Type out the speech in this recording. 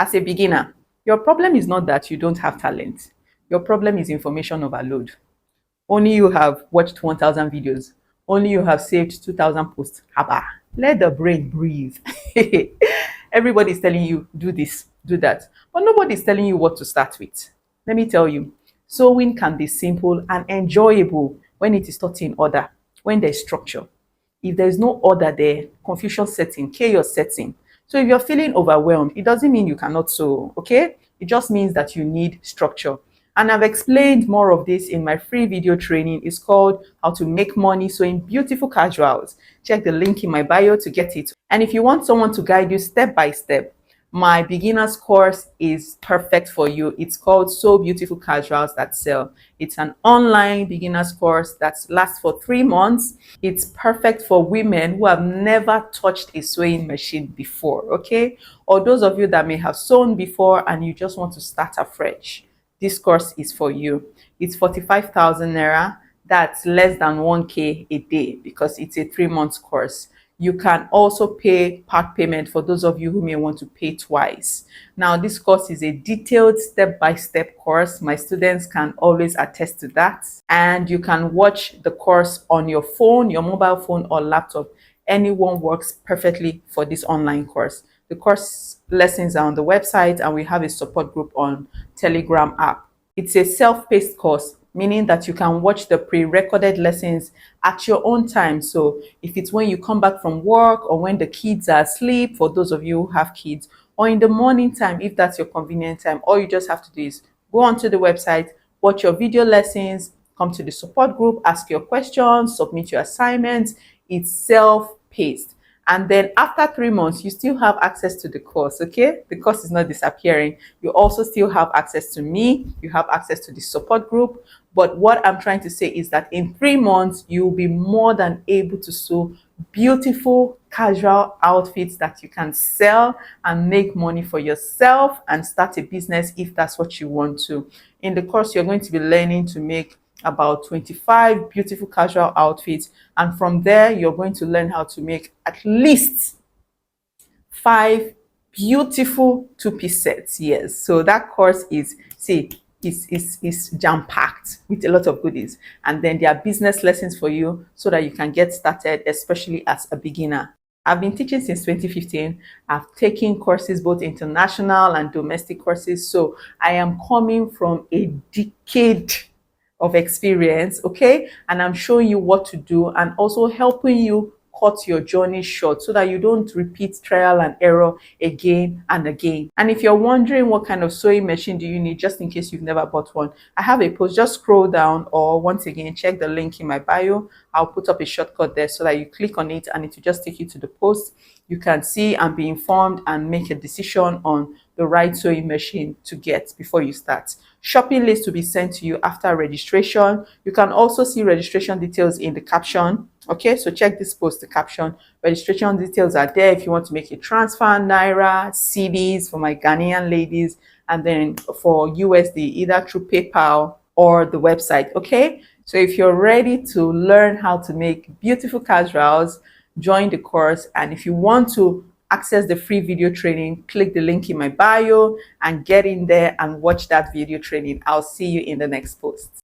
As a beginner, your problem is not that you don't have talent. Your problem is information overload. Only you have watched 1,000 videos. Only you have saved 2,000 posts. Haba. Let the brain breathe. Everybody is telling you, do this, do that. But nobody is telling you what to start with. Let me tell you, sewing can be simple and enjoyable when it is taught in order, when there's structure. If there is no order there, confusion setting, chaos setting. So if you're feeling overwhelmed, it doesn't mean you cannot sew, okay? It just means that you need structure. And I've explained more of this in my free video training. It's called How to Make Money Sewing Beautiful Casuals. Check the link in my bio to get it. And if you want someone to guide you step by step, my beginners course is perfect for you. It's called So Beautiful Casuals That Sell. It's an online beginners course that lasts for 3 months. It's perfect for women who have never touched a sewing machine before, okay? Or those of you that may have sewn before and you just want to start afresh. This course is for you. It's 45,000 naira. That's less than 1K a day because it's a 3 month course. You can also pay part payment for those of you who may want to pay twice. Now, this course is a detailed step-by-step course. My students can always attest to that. And you can watch the course on your phone, your mobile phone or laptop. Anyone works perfectly for this online course. The course lessons are on the website and we have a support group on Telegram app. It's a self-paced course, meaning that you can watch the pre-recorded lessons at your own time. So if it's when you come back from work or when the kids are asleep, for those of you who have kids, or in the morning time, if that's your convenient time, all you just have to do is go onto the website, watch your video lessons, come to the support group, ask your questions, submit your assignments. It's self-paced. And then after 3 months, you still have access to the course, okay? The course is not disappearing. You also still have access to me. You have access to the support group. But what I'm trying to say is that in 3 months, you'll be more than able to sew beautiful casual outfits that you can sell and make money for yourself and start a business if that's what you want to. In the course, you're going to be learning to make about 25 beautiful casual outfits, and from there you're going to learn how to make at least 5 beautiful two-piece sets. Yes, so that course is jam-packed with a lot of goodies, and then there are business lessons for you so that you can get started, especially as a beginner. I've been teaching since 2015. I've taken courses, both international and domestic courses, so I am coming from a decade of experience, okay? And I'm showing you what to do and also helping you cut your journey short so that you don't repeat trial and error again and again. And if you're wondering what kind of sewing machine do you need, just in case you've never bought one, I have a post. Just scroll down, or once again, check the link in my bio. I'll put up a shortcut there so that you click on it and it will just take you to the post. You can see and be informed and make a decision on the right sewing machine to get before you start. Shopping list to be sent to you after registration. You can also see registration details in the caption. Okay, so check this post, the caption. Registration details are there if you want to make a transfer, Naira, CDs for my Ghanaian ladies, and then for USD, either through PayPal or the website. Okay, so if you're ready to learn how to make beautiful casuals, join the course. And if you want to access the free video training, click the link in my bio and get in there and watch that video training. I'll see you in the next post.